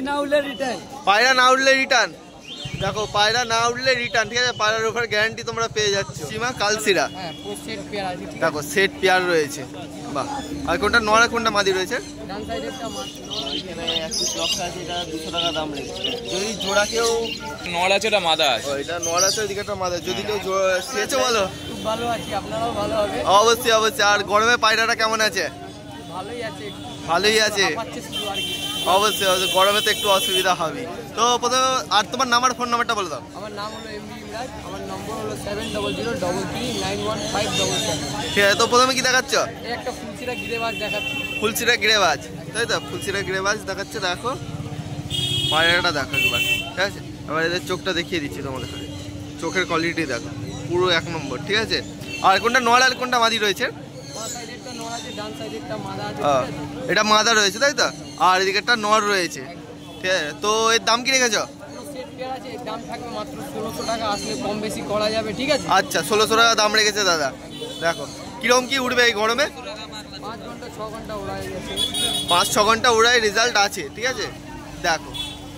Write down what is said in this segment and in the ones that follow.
না উঠলে রিটার্ন, পায়রা না উঠলে রিটার্ন। দেখো পায়রা না উঠলে রিটার্ন, ঠিক আছে, পায়রার উপর গ্যারান্টি তোমরা পেয়ে যাচ্ছ। সীমা কালসিরা, দেখো সেট পেয়ার রয়েছে। বাহ, আর কোনটা নড়া কোনটা মাদি রয়েছে? $200 দাম রয়েছে। যদি জোড়া কেউ নড় আছে, ওটা মাদা আছে। এটা নড় আছে, ওইদিকে একটা মাদা। যদি কেউ খেয়েছো বলো। খুব ভালো আছি, আপনারাও ভালো হবে। অবশ্যই অবশ্যই। আর গরমে পায়রাটা কেমন আছে? ভালোই আছে, ভালোই আছে। অবশ্যই অবশ্যই, গরমে তো একটু অসুবিধা হবে। তো প্রথমে আর তোমার নাম্বার, ফোন নাম্বারটা বলে দাও। আমার নাম হলো এমবি ইমরাজ, আমার নম্বর হলো 7003391577। ঠিক আছে, তো প্রথমে কি দেখাচ্ছ? এই একটা ফুলচিরা গিরেবাজ দেখাচ্ছি। ফুলচিরা গিরেবাজ, তাই তো? ফুলচিরা গিরেবাজ দেখাচ্ছে। দেখো পায়রাটা দেখো একবার, ঠিক আছে। এবার এদের চোখটা দেখিয়ে দিচ্ছি তোমাদের। চোখের কোয়ালিটি দেখো, পুরো এক নম্বর, ঠিক আছে। আর কোনটা নড় আর কোনটা মাদি রয়েছে? এটা মাদা রয়েছে, তাই তো? আর এদিকে একটা নড় রয়েছে, ঠিক আছে। তো এর দাম কি রেখেছো? আচ্ছা, 1600 টাকা দাম রেখেছে দাদা। দেখো কিরকম কি উঠবে এই গরমে? 5-6 ঘন্টা উড়াই রেজাল্ট আছে, ঠিক আছে। দেখো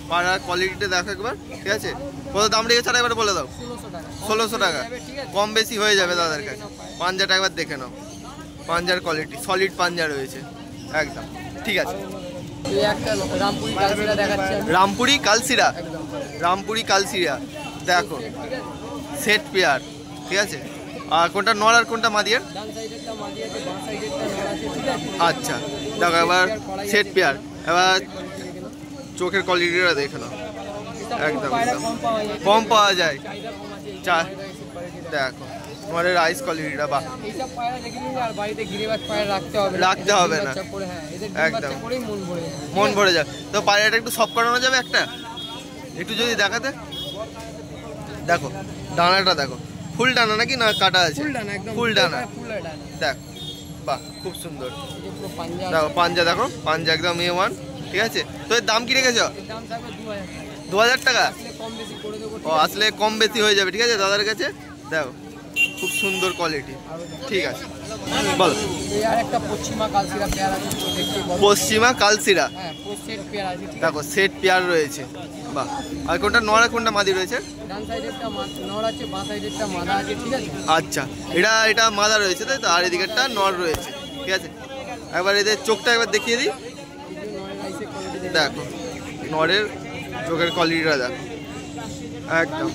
পাড়ার কোয়ালিটিটা দেখো একবার, ঠিক আছে। কত দাম রেখেছে আর একবার বলে দাও। 1600 টাকা, কম বেশি হয়ে যাবে দাদার কাছে। পাঞ্জাটা একবার দেখে নাও, পাঞ্জার কোয়ালিটি সলিড পাঞ্জা রয়েছে একদম, ঠিক আছে। রামপুরি কালসিরা, রামপুরি কালসিরা দেখো সেট পেয়ার, ঠিক আছে। আর কোনটা নড় আর কোনটা মাদিয়ার? আচ্ছা দেখো এবার সেট পেয়ার। এবার চোখের কোয়ালিটিটা দেখে নাও, একদম কম পাওয়া যায়। দেখো নড়ের আইস কোয়ালিটিটা, বাহ, রাখতে হবে না, একদম মন ভরে যায়। তো পায়রাটা একটু সফট করানো যাবে একটা, একটু যদি দেখাতে। দেখো ডানাটা দেখো, ফুল ডানা নাকি না কাটা আছে? ফুল ডানা, দেখ, বাহ, খুব সুন্দর। দেখো পাঞ্জা, দেখো পাঞ্জা একদম A1, ঠিক আছে। তো এর দাম কি রেখেছো? 2000 টাকা। ও, আসলে কম বেশি হয়ে যাবে, ঠিক আছে দাদার কাছে। দেখো খুব সুন্দর কোয়ালিটি, ঠিক আছে। বলো। পশ্চিমা কালসিরা, দেখো সেট পেয়ার রয়েছে। বাহ, আর কোনটা নড় কোনটা মাদি রয়েছে? আচ্ছা, এটা মাদা রয়েছে, তাই তো? আর এদিকেরটা নড় রয়েছে, ঠিক আছে। একবার এদের চোখটা একবার দেখিয়ে দিই। দেখো নড়ের চোখের কোয়ালিটিটা দেখো একদম,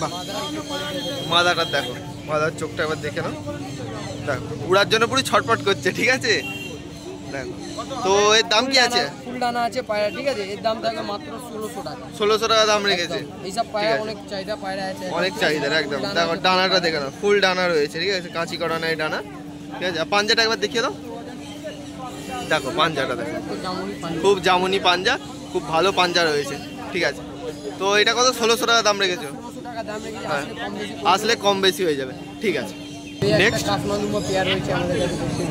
বাহ। মাদাটা দেখো, মাদার চোখটা একবার দেখে নাও। দেখো উড়ার জন্য পুরো ছটপট করছে, ঠিক আছে। দেখো তো এর দাম কি আছে? ফুল ডানা আছে পায়রা, ঠিক আছে। এর দাম থাকবে মাত্র 1600 টাকা। 1600 টাকা দাম রেখেছে। এইসব পায়রা অনেক চাহিদা পায়রা আছে, অনেক চাহিদা একদম। দেখো ডানাটা দেখে নাও, ফুল ডানা রয়েছে, ঠিক আছে, কাঁচি করা নাই ডানা, ঠিক আছে। পাঞ্জাটা একবার দেখিয়ে দাও। দেখো পাঞ্জাটা দেখো, খুব জামুনি পাঞ্জা, খুব ভালো পাঞ্জা রয়েছে, ঠিক আছে। তো এটা কত? 1600 টাকা দাম রেখেছো। হ্যাঁ, আসলে কম বেশি হয়ে যাবে, ঠিক আছে। নেক্সট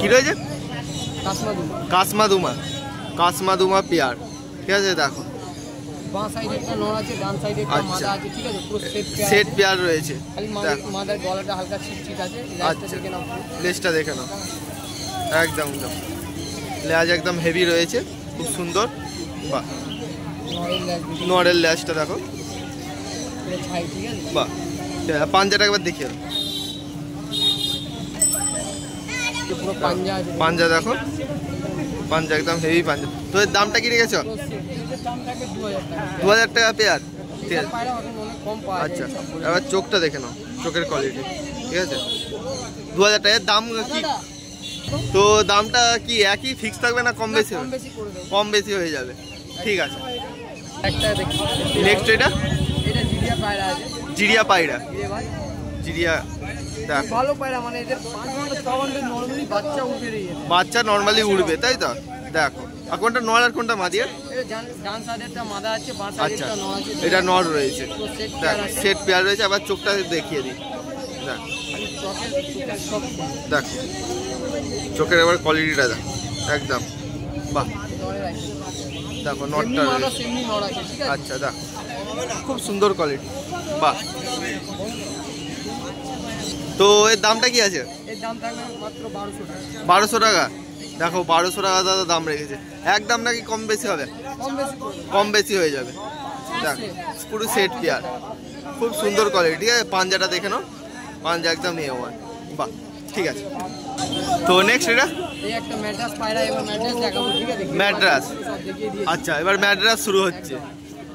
কি রয়েছে? কাসমাদুমা, কাসমাদুমা পেয়ার, ঠিক আছে। দেখো আচ্ছা, সেট পেয়ার রয়েছে। আচ্ছা, লেজটা দেখে নাও, একদম একদম লেজ একদম হেভি রয়েছে, খুব সুন্দর। বাহ, নড়ের লেজটা দেখো, বাহ। পাঞ্জাটা একবার দেখিয়ে, পাঞ্জা দেখো, পাঞ্জা একদম হেভি পাঞ্জা। তো এর দামটা কি রেখেছো? 2000 টাকা পেয়ার, ঠিক আছে। আচ্ছা, এবার চোখটা দেখে নাও, চোখের কোয়ালিটি, ঠিক আছে। 2000 টাকা। এর দাম কি? তো দামটা কি একই ফিক্স থাকবে না কম বেশি? কম বেশি হয়ে যাবে, ঠিক আছে। নেক্সট এটা জিরিয়া পায়রা, জিরিয়া ভালো পায়রা, মানে এদের 5 ঘন্টা 6 ঘন্টা নরমালি বাচ্চা উঠে রয়েছে, বাচ্চা নরমালি উঠবে, তাই তো? দেখো আর কোনটা নড় আর কোনটা মাদি? আচ্ছা, এটা নড় রয়েছে, দেখো সেট পেয়ার রয়েছে। আবার চোখটা দেখিয়ে দিই, দেখো চোখের এবার কোয়ালিটিটা দেখো একদম, বাহ। দেখো নটটা, আচ্ছা দেখো খুব সুন্দর কোয়ালিটি, বাহ। তো এর দামটা কি আছে? এর দাম থাকবে মাত্র 1200 টাকা। 1200 টাকা, দেখো 1200 টাকা দাদা দাম রেখেছে। একদম নাকি কম বেশি হবে? কম বেশি হয়ে যাবে। দেখো পুরো সেট পেয়ার, খুব সুন্দর কোয়ালিটি। ঠিক আছে, পাঞ্জাটা দেখে নাও, পাঞ্জা একদম A1। বাহ, ঠিক আছে। তো নেক্সট এটা এই একটা ম্যাড্রাস পায়রা, এবার ম্যাড্রাস দেখাবো। ঠিক আছে, ম্যাড্রাস। সব দেখিয়ে দিয়েছি। আচ্ছা, এবার ম্যাড্রাস শুরু হচ্ছে।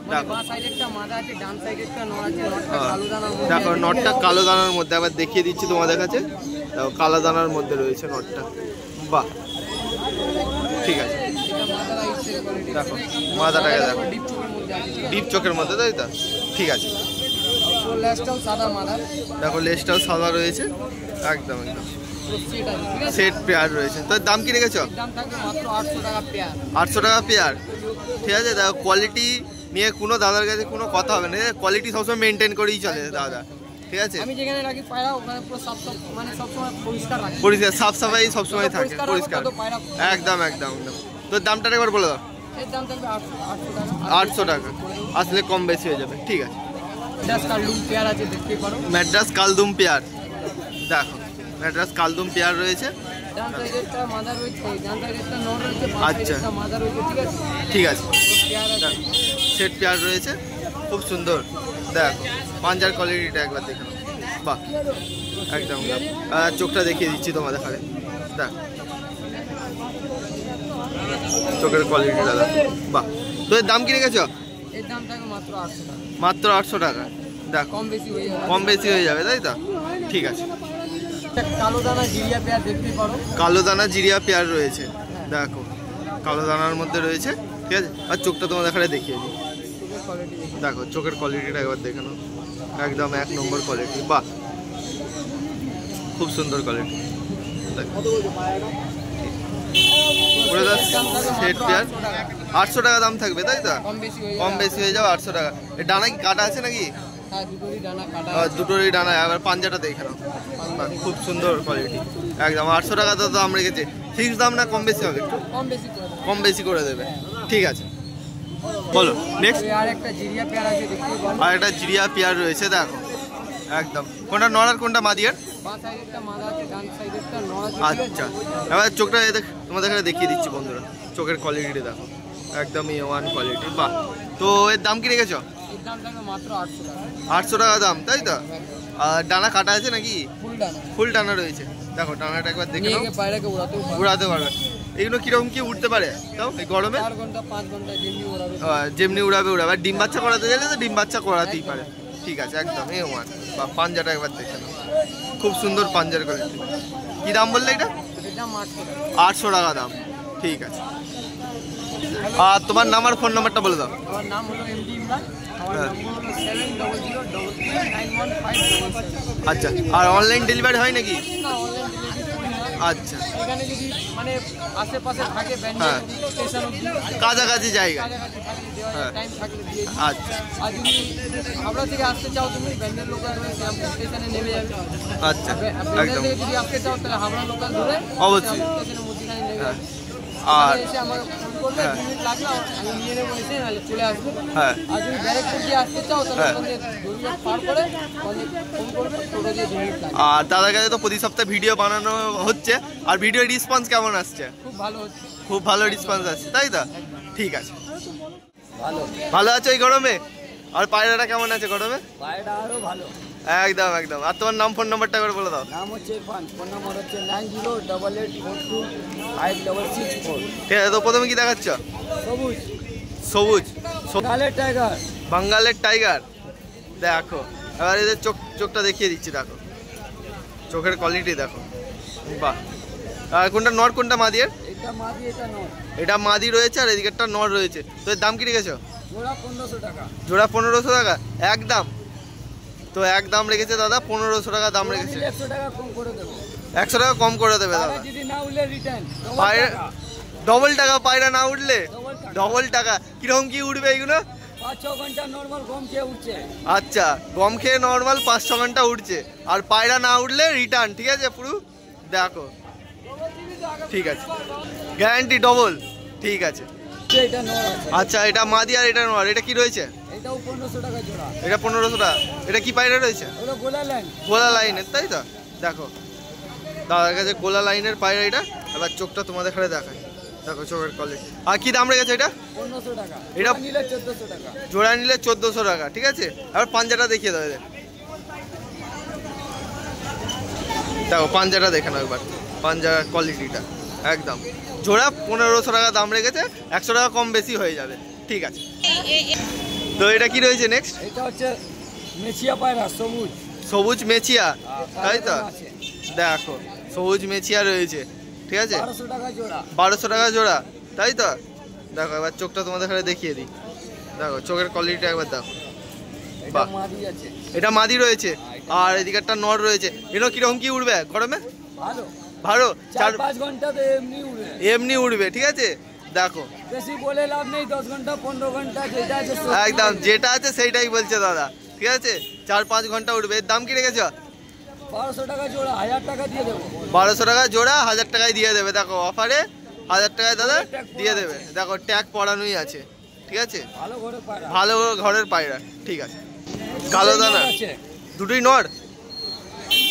মানে বাঁ সাইডে একটা মাদা আছে, ডান সাইডে একটা নর আছে। নটটা কালো দানার মধ্যে। দেখো নটটা কালো দানার মধ্যে, আবার দেখিয়ে দিচ্ছি তোমাদের কাছে। দেখো কালো দানার মধ্যে রয়েছে নটটা। বাহ, ঠিক আছে। এটা মাদার আইসের কোয়ালিটি। দেখো মাদাটাকে দেখো, ডিপ চোখের মধ্যে আছে। ঠিক আছে, ডিপ চোখের মধ্যে, তাই তো? ঠিক আছে। পুরো লেজটাও সাদা মাদার। দেখো লেজটাও সাদা রয়েছে, একদম একদম পুরো সেট আছে। ঠিক আছে, সেট পেয়ার রয়েছে। তো দাম কি রেখেছো? এর দাম থাকবে মাত্র 800 টাকা পেয়ার। 800 টাকা পেয়ার। ঠিক আছে, দেখো কোয়ালিটি নিয়ে কোনো দাদার কাছে কোনো কথা হবে না, কোয়ালিটি সবসময় মেনটেন করেই চলে দাদা। ঠিক আছে, আমি যেখানে রাখি পায়রা ওখানে পুরো সাফ সাফ, মানে সবসময় পরিষ্কার রাখি। পরিষ্কার সাফ সাফাই সবসময় থাকে, রাখো, পরিষ্কার। তত পায়রা। একদম একদম একদম। তো দামটা একবার বলে দাও। এর দাম থাকবে 800 টাকা। 800 টাকা, আসলে কম বেশি হয়ে যাবে। ঠিক আছে। ম্যাড্রাস কালদুম পেয়ার আছে, দেখতে পারো। ম্যাড্রাস কালদুম পেয়ার, দেখো ম্যাড্রাস কালদুম পেয়ার রয়েছে। ডান সাইডে একটা মাদা রয়েছে, ডান সাইডে একটা নর রয়েছে, বাঁ সাইডে আচ্ছা। একটা মাদা রয়েছে। ঠিক আছে, ঠিক আছে, পেয়ার আছে। সেট পেয়ার রয়েছে, খুব সুন্দর। দেখো পাঞ্জার কোয়ালিটিটা একবার দেখে নাও। বাহ, একদম চোখটা দেখিয়ে দিচ্ছি তোমাদের খালে। দেখ চোখের কোয়ালিটিটা দেখো। বাহ, তো এর দাম কি রেখেছ? এর দাম থাকবে মাত্র 800 টাকা। মাত্র 800 টাকা। দেখো কম বেশি হয়ে যাবে। কম বেশি হয়ে যাবে, তাই তো? ঠিক আছে। একটা কালো দানা জিরিয়া পেয়ার দেখতে পারো। কালো দানা জিরিয়া পেয়ার রয়েছে। দেখো কালো দানার মধ্যে রয়েছে। ঠিক আছে, আর চোখটা তোমাদের খালে দেখিয়ে দিই। চোখের কোয়ালিটি দেখো চোখের কোয়ালিটিটা একবার দেখে নাও, একদম 1 নম্বর কোয়ালিটি। বাহ, খুব সুন্দর কোয়ালিটি। সেট পেয়ার 800 টাকা দাম থাকবে, তাই তো? কম বেশি হয়ে কম যাবে। বেশি হয়ে যাবে 800 টাকা। এর ডানা কি কাটা আছে নাকি? হ্যাঁ, দুটোরই ডানা কাটা। দুটোরই ডানা। আবার পাঞ্জাটা দেখে নাও, বাহ, খুব সুন্দর কোয়ালিটি। একদম 800 টাকা তো দাম রেখেছে। ফিক্স দাম না কম বেশি হবে? একটু কম বেশি করে দেবো। কম বেশি করে দেবে। ঠিক আছে, বলো নেক্সট। আর একটা জিরিয়া পেয়ার আছে, দেখতে পারো। আর একটা জিরিয়া পেয়ার রয়েছে। দেখো একদম, কোনটা নর আর কোনটা মাদিয়ার? বাঁ সাইডে একটা মাদা আছে, ডান সাইডে একটা নর আছে। ঠিক আছে? আচ্ছা, এবার চোখটা তোমাদের এখানে দেখিয়ে দিচ্ছি বন্ধুরা। চোখের কোয়ালিটি দেখো, একদম A1 কোয়ালিটি। বাহ, তো এর দাম কি রেখেছো? এর দাম থাকবে মাত্র 800 টাকা। 800 টাকা দাম, তাই তো? আর ডানা কাটা আছে নাকি? ফুল ডানা। ফুল ডানা রয়েছে। দেখো ডানাটা একবার দেখে নিয়ে নাও, গিয়ে পায়রাকে উড়াতেও পারো। উড়াতে পারবে। এগুলো কিরকম কি উঠতে পারে তাও এই গরমে? 4 ঘন্টা 5 ঘন্টা যেমনি উড়াবে। যেমনি উড়াবে উড়াবে। আর ডিম বাচ্চা করাতে গেলে তো ডিম বাচ্চা করাতেই পারে। ঠিক আছে, একদম A1। বা পাঞ্জাটা একবার দেখে নাও, খুব সুন্দর পাঞ্জার কোয়ালিটি। কি দাম বললে এটা? এর দাম 800 টাকা। 800 টাকা দাম। ঠিক আছে। আর তোমার নাম আর ফোন নাম্বারটা বলে দাও। আমার নাম হলো এমডি ইমরান। আমার হ্যাঁ। নম্বর হলো 7003391577। আচ্ছা, আর অনলাইন ডেলিভারি হয় নাকি? না, অনলাইন ডেলিভারি করি না। আচ্ছা, এখানে যদি মানে আশেপাশে থাকে হ্যাঁ। ব্যান্ডেল স্টেশন অবধি কাছাকাছি জায়গা। কাছাকাছি থাকলে দেওয়া হ্যাঁ। যায়, টাইম থাকলে দিয়ে দিই। আচ্ছা আর যদি হাওড়া থেকে আসতে চাও তুমি, ব্যান্ডেল লোকাল হয়ে শ্যামপুর স্টেশনে নেমে যাবে। আচ্ছা, ব্যান্ডেল একদম থেকে যদি আসতে চাও তাহলে হাওড়া লোকাল ধরে অবশ্যই। শ্যামপুর স্টেশনের মধ্যখানে নেমে হ্যাঁ। যাবে। আর এসে আমাকে ফোন করবে, হ্যাঁ। 2 মিনিট লাগলে আমি নিয়ে নেবো, এসে নাহলে চলে আসবে। হ্যাঁ, আর যদি ব্যারেকপুর দিয়ে আসতে চাও তাহলে হ্যাঁ। ওখানে দড়িয়া পার করে ফোন করবে, টোটো দিয়ে 2 মিনিট লাগবে। আর দাদার কাছে তো প্রতি সপ্তাহে ভিডিও বানানো হচ্ছে, আর ভিডিওর রেসপন্স কেমন আসছে? খুব ভালো হচ্ছে। খুব ভালো রেসপন্স আসছে, তাই তো? ঠিক আছে। ভালো, ভালো আছো এই গরমে? আর পায়রাটা কেমন আছে গরমে? পায়রাটা আরো ভালো। একদম একদম। আর তোমার নাম ফোন নাম্বারটা করে বলে দাও। নাম হচ্ছে ইরফান, ফোন নম্বর হচ্ছে 9088425664। ঠিক আছে, তো প্রথমে কি দেখাচ্ছ? সবুজ সবুজ কালের টাইগার। বাঙ্গালের টাইগার। দেখো এবার এদের চোখটা দেখিয়ে দিচ্ছি। দেখো চোখের কোয়ালিটি দেখো। বাহ, আর কোনটা নর কোনটা মাদিয়ের? এটা মাদি, এটা নর। এটা মাদি রয়েছে আর এদিকে একটা নর রয়েছে। তো এর দাম কি রেখেছো? জোড়া 1500 টাকা। জোড়া 1500 টাকা একদম। তো এক দাম রেখেছে দাদা, 1500 টাকা দাম রেখেছে। 100 টাকা কম করে দেবো। 100 টাকা কম করে দেবে দাদা। যদি না উঠলে রিটার্ন। পায়রা ডবল টাকা, পায়রা না উঠলে ডবল টাকা। কিরকম কি উঠবে এগুলো? 5-6 ঘন্টা নরমাল গম খেয়ে উঠছে। আচ্ছা, গম খেয়ে নর্মাল 5-6 ঘন্টা উঠছে, আর পায়রা না উঠলে রিটার্ন। ঠিক আছে পুরো দেখো। ঠিক আছে, গ্যারান্টি ডবল। ঠিক আছে। এটা নর আছে। আচ্ছা, এটা মাদি আর এটা নর। এটা কি রয়েছে? এটাও 1500 টাকা জোড়া। এটা 1500 টাকা। এটা কি পায়রা রয়েছে? ওটা গোলা লাইন। গোলা লাইনের, তাই তো? দেখো দাদার কাছে গোলা লাইনের পায়রা এটা। এবার চোখটা তোমাদের এখানে দেখায়, দেখো চোখের কোয়ালিটি। আর কি দাম রেখেছে এটা? 1500 টাকা। এটা নিলে 1400 টাকা। জোড়া নিলে 1400 টাকা, ঠিক আছে। এবার পাঞ্জাটা দেখিয়ে দাও এদের, দেখো পাঞ্জাটা দেখে নাও একবার, পাঞ্জার কোয়ালিটিটা একদম। জোড়া 1500 টাকা দাম রেখেছে, 100 টাকা কম বেশি হয়ে যাবে, ঠিক আছে। তো এটা কি রয়েছে নেক্সট? এটা হচ্ছে মেচিয়া পায়রা, সবুজ সবুজ মেচিয়া, তাই তো? দেখো সবুজ মেচিয়া রয়েছে, ঠিক আছে। 1200 টাকা জোড়া। 1200 টাকা জোড়া, তাই তো? দেখো এবার চোখটা তোমাদের এখানে দেখিয়ে দিই, দেখো চোখের কোয়ালিটিটা একবার দেখো। এটা বাহ, মাদি আছে। এটা মাদি রয়েছে, আর এদিকে একটা নর রয়েছে। এটা কিরকম কি উড়বে গরমে? ভালো ভালো, 4-5 ঘন্টা তো এমনি উড়ে। এমনি উড়বে, ঠিক আছে। দেখো বেশি বলে লাভ নেই, 10 ঘন্টা 15 ঘন্টা যেটা আছে একদম যেটা আছে সেইটাই বলছে দাদা, ঠিক আছে। 4-5 ঘন্টা উঠবে। এর দাম কি রেখেছ? 1200 টাকা জোড়া, 1000 টাকা দিয়ে দেবো। 1200 টাকা জোড়া, 1000 টাকায় দিয়ে দেবে। দেখো অফারে 1000 টাকায় দাদা দিয়ে দেবে। দেখো ট্যাগ পরানোই আছে, ঠিক আছে। ভালো ঘরে পায়রা, ভালো ঘরের পায়রা, ঠিক আছে। কালো দানা আছে, দুটোই নর,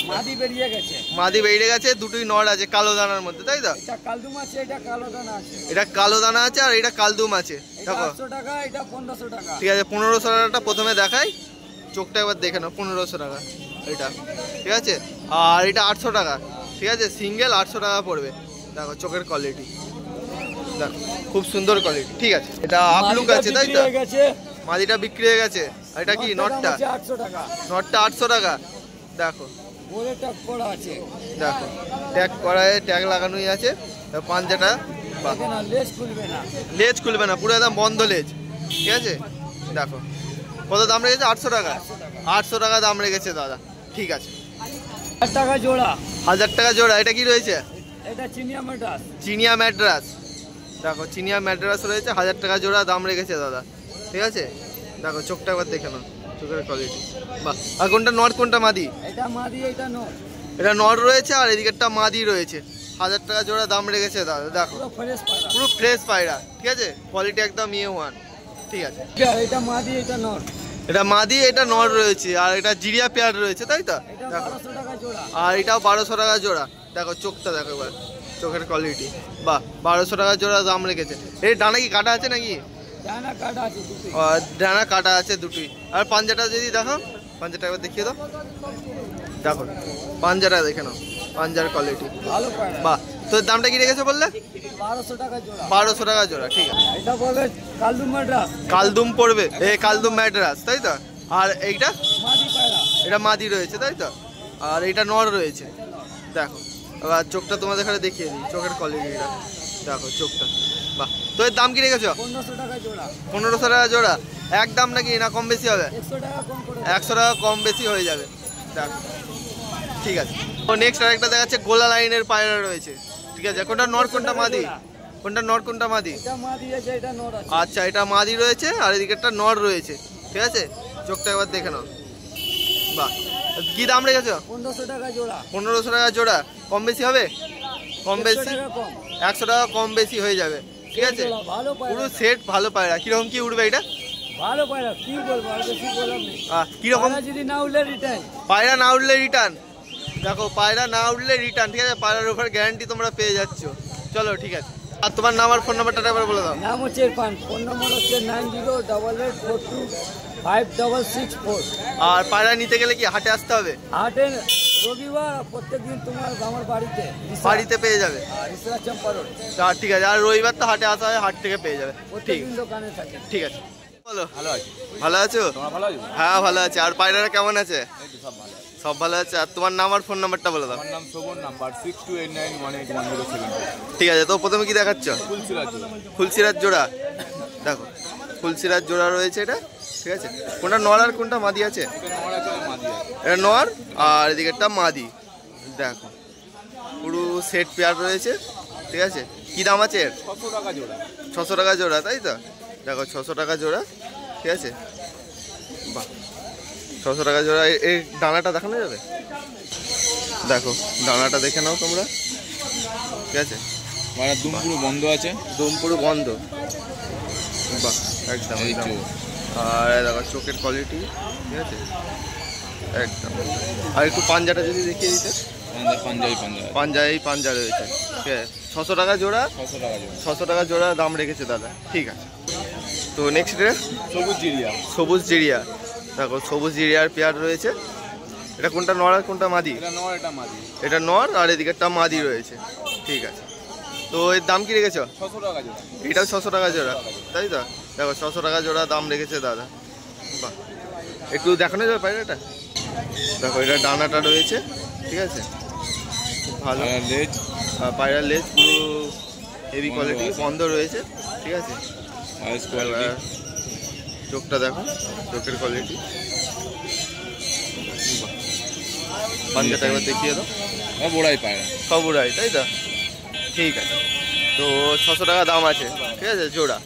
মাদি বেরিয়ে গেছে। মাদি বেরিয়ে গেছে, দুটোই নর আছে কালো দানার মধ্যে, তাই তো? এটা কালদুম আছে, এটা কালো দানা আছে। এটা কালো দানা আছে আর এটা কালদুম আছে, এটা দেখো 800 টাকা, এটা 1500 টাকা। ঠিক আছে। 1500 টাকাটা প্রথমে দেখাই, চোখটা একবার দেখে নাও। 1500 টাকা এটা, ঠিক আছে। আর এটা 800 টাকা, ঠিক আছে। সিঙ্গেল 800 টাকা পড়বে। দেখো চোখের কোয়ালিটি, দেখো খুব সুন্দর কোয়ালিটি, ঠিক আছে। এটা আপলুক আছে, তাই তো? মাদিটা বিক্রি হয়ে গেছে। আর এটা কি নটটা? 800 টাকা। নটটা 800 টাকা, দেখো ওরে টক করা আছে, দেখো ট্যাগ করায়, ট্যাগ লাগানোই আছে। পাঞ্জাটা বাহ, দেখে না, লেজ খুলবে না। লেজ খুলবে না, পুরো একদম বন্ধ লেজ, ঠিক আছে। দেখো কত দাম রেখেছে? 800 টাকা। 800 টাকা দাম রেখেছে দাদা, ঠিক আছে। 1000 টাকা জোড়া। 1000 টাকা জোড়া। এটা কি রয়েছে? এটা চিনিয়া ম্যাড্রাস। চিনিয়া ম্যাড্রাস, দেখো চিনিয়া ম্যাড্রাস রয়েছে। 1000 টাকা জোড়া দাম রেখেছে দাদা, ঠিক আছে। দেখো চোখটা একবার দেখে নাও, চোখের কোয়ালিটি বাহ। আর কোনটা নর কোনটা মাদি? এটা মাদি, এটা নর। এটা নর রয়েছে আর এদিকেরটা মাদি রয়েছে। 1000 টাকা জোড়া দাম রেখেছে দাদা, দেখো পুরো ফ্রেশ পায়রা, পুরো ফ্রেশ পায়রা, ঠিক আছে। কোয়ালিটি একদম A1, ঠিক আছে। এটা মাদি, এটা নর। এটা মাদি, এটা নর রয়েছে, আর এটা জিরিয়া পেয়ার রয়েছে, তাই তো? এটা দেখো 1200 টাকা জোড়া। আর এটাও 1200 টাকা জোড়া। দেখো চোখটা দেখো এবার, চোখের কোয়ালিটি বাহ। 1200 টাকা জোড়া দাম রেখেছে। এই ডানা কি কাটা আছে নাকি? ডানা কাটা আছে দুটোই। আর ডানা কাটা আছে দুটোই। আর পাঞ্জাটা যদি দেখো, পাঞ্জাটা একবার দেখিয়ে দাও, দেখো পাঞ্জাটা দেখে নাও, পাঞ্জার কোয়ালিটি ভালো পায়রা। বাহ। তো দামটা কি রেখেছে বললে? 1200 টাকা জোড়া। 1200 টাকা জোড়া, ঠিক আছে। এটা বলে কালদুম ম্যাড্রাস, কালদুম পড়বে, কালদুম ম্যাড্রাস, তাই তো? আর এইটা? মাদি পায়রা। এটা মাদি রয়েছে, তাই তো? আর এইটা নর রয়েছে, দেখো। এবার চোখটা তোমাদের এখানে দেখিয়ে দিই, চোখের কোয়ালিটিটা দেখো, চোখটা বাহ। তো এর দাম কি রেখেছো? 1500 টাকা জোড়া। 1500 টাকা জোড়া। এক দাম নাকি, না কম বেশি হবে? 100 টাকা কম করে। 100 টাকা কম বেশি হয়ে যাবে, দেখো, ঠিক আছে। তো নেক্সট আরেকটা দেখাচ্ছে, গোলা লাইনের পায়রা রয়েছে, ঠিক আছে। কোনটা নর কোনটা মাদি? কোনটা নর কোনটা মাদি? এটা মাদি আছে, এটা নর আছে। আচ্ছা, এটা মাদি রয়েছে আর এদিকে একটা নর রয়েছে, ঠিক আছে। চোখটা একবার দেখে নাও, বাহ। কি দাম রেখেছো? 1500 টাকা জোড়া। 1500 টাকা জোড়া। কম বেশি হবে? কম 100 বেশি টাকা কম। 100 টাকা কম বেশি হয়ে যাবে, ঠিক আছে। ভালো পায়রা, পুরো সেট ভালো পায়রা। কিরকম কি উঠবে এটা? ভালো পায়রা, কি বলবো, আর বেশি বললাম নেই। কিরকম? পায়রা যদি না উঠলে রিটার্ন। পায়রা না উঠলে রিটার্ন, দেখো পায়রা না উঠলে রিটার্ন, ঠিক আছে। পায়রার উপর গ্যারান্টি তোমরা পেয়ে যাচ্ছ। চলো, ঠিক আছে। আর তোমার নাম আর ফোন নাম্বারটা একবার বলে দাও। নাম হচ্ছে ইরফান, ফোন নম্বর হচ্ছে 9088425664। আর পায়রা নিতে গেলে কি হাটে আসতে হবে? হাটে রবিবার প্রত্যেকদিন তোমার আমার বাড়িতে বাড়িতে পেয়ে যাবে, রিসরা চম্পারোড। ঠিক আছে। আর রবিবার তো হাটে আসা হয়, হাট থেকে পেয়ে যাবে, ঠিক প্রত্যেকদিন দোকানে থাকে। ঠিক আছে। বলো, ভালো আছে। ভালো আছো? তোমরা ভালো আছো? হ্যাঁ ভালো আছে। আর পায়রারা কেমন আছে? এই তো সব ভালো আছে। সব ভালো আছে। আর তোমার নাম আর ফোন নাম্বারটা বলে দাও। আমার নাম শোভন, নাম্বার 6289181072। ঠিক আছে। তো প্রথমে কি দেখাচ্ছ? ফুলসিরাজ। ফুলসিরাজ জোড়া, দেখো ফুলসিরাজ জোড়া রয়েছে এটা, ঠিক আছে। কোনটা নর আর কোনটা মাদি আছে? এটা নর আছে, মাদি আছে। এটা নর আর এদিকে একটা মাদি, দেখো পুরো সেট পেয়ার রয়েছে, ঠিক আছে। কি দাম আছে এর? 600 টাকা জোড়া। 600 টাকা জোড়া, তাই তো? দেখো 600 টাকা জোড়া, ঠিক আছে। বাহ, 600 টাকা জোড়া। এই ডানাটা দেখানো যাবে? দেখো ডানাটা দেখে নাও তোমরা, ঠিক আছে। মানে দুম পুরো বন্ধ আছে। দম পুরো বন্ধ, বাহ একদম এই একদম। তো। আর দেখো চোখের কোয়ালিটি, ঠিক আছে, একদম। আর একটু পাঞ্জাটা যদি দেখিয়ে দিতে, পাঞ্জাবি পাঞ্জা রয়েছে, ঠিক আছে। 600 টাকা জোড়া, 600 টাকা জোড়া। 600 টাকা জোড়া দাম রেখেছে দাদা, ঠিক আছে। তো নেক্সট রে সবুজ জিরিয়া। সবুজ জিরিয়া, দেখো সবুজ জিরিয়ার পেয়ার রয়েছে। এটা কোনটা নর আর কোনটা মাদি? এটা নর, এটা মাদি। এটা নর আর এদিকেরটা মাদি রয়েছে, ঠিক আছে। তো এর দাম কি রেখেছ? 600 টাকা জোড়া। এটাও 600 টাকা জোড়া, তাই তো? দেখো 600 টাকা জোড়া দাম রেখেছে দাদা। বাহ, একটু দেখানো যাবে পায়রাটা? দেখো এটা ডানাটা রয়েছে, ঠিক আছে, খুব ভালো। আর লেজ, পায়রার লেজ পুরো হেভি কোয়ালিটি, বন্ধ রয়েছে, ঠিক আছে। আইস কোয়ালিটি, চোখটা দেখো, চোখের কোয়ালিটি। পাঞ্জাটা একবার দেখিয়ে দাও। বড়াই পায়রা। সব উড়াই, তাই তো? ঠিক আছে। তো 600 টাকা দাম আছে, ঠিক আছে জোড়া।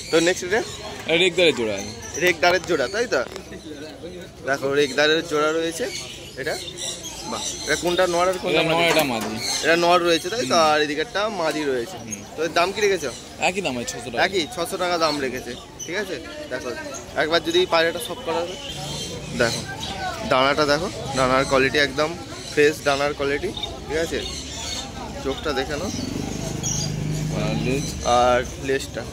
তো নেক্সট এটা রেগদারের জোড়া আছে। রেগদারের জোড়া, তাই তো? দেখো রেগদারের জোড়া রয়েছে এটা। বাহ, এটা কোনটা নর আর কোনটা মাদি? এটা মাদি। এটা নর রয়েছে, তাই তো? আর এদিকেরটা মাদি রয়েছে। তো এর দাম কি রেখেছো? একই দাম আছে, 600 টাকা। একই 600 টাকা দাম রেখেছে, ঠিক আছে। দেখো একবার যদি পায়রাটা সব করা হবে, দেখো ডানাটা দেখো, ডানার কোয়ালিটি একদম ফ্রেশ ডানার কোয়ালিটি, ঠিক আছে। চোখটা দেখে নাও আর লেজ, আর লেজটা।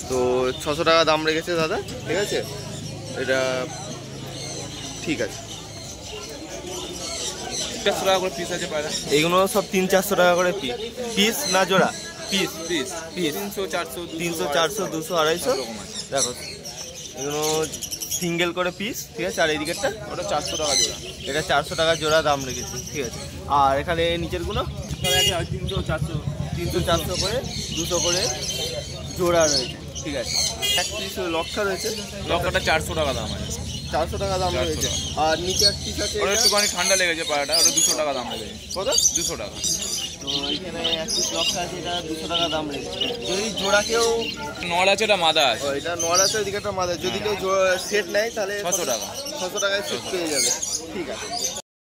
তো 600 টাকা দাম রেখেছে দাদা, ঠিক আছে। এটা ঠিক আছে। 400 টাকা করে পিস আছে পায়রা। এইগুলো সব 300-400 টাকা করে পিস না জোড়া? Piece piece 300, 400, 300, 400, 200, 250। দেখো এগুলো সিঙ্গেল করে পিস, ঠিক আছে। আর এই দিকেরটা ওটা 400 টাকা জোড়া। এটা 400 টাকা জোড়া দাম রেখেছে, ঠিক আছে। আর এখানে নিচেরগুলো 300, 400, 300, 400 করে, 200 করে জোড়া রয়েছে, ঠিক আছে। এক পিস লক্ষা রয়েছে, লক্ষাটা 400 টাকা দাম আছে। 400 টাকা দাম 400 রয়েছে। টাকা। আর নিচে এক পিস আছে, ওটা এটা একটুখানি ঠান্ডা লেগেছে পায়রাটা, ওটা 200 টাকা দাম লেগেছে। কত? 200 টাকা। তো এখানে এক পিস লক্ষা আছে, এটা 200 টাকা দাম রেখেছে। যদি জোড়া কেউ, নর আছে, এটা মাদা আছে। এটা নর আছে, ওইদিকে একটা মাদা, যদি কেউ সেট নেয় তাহলে 600 টাকা। 600 টাকায় সেট পেয়ে যাবে, ঠিক আছে।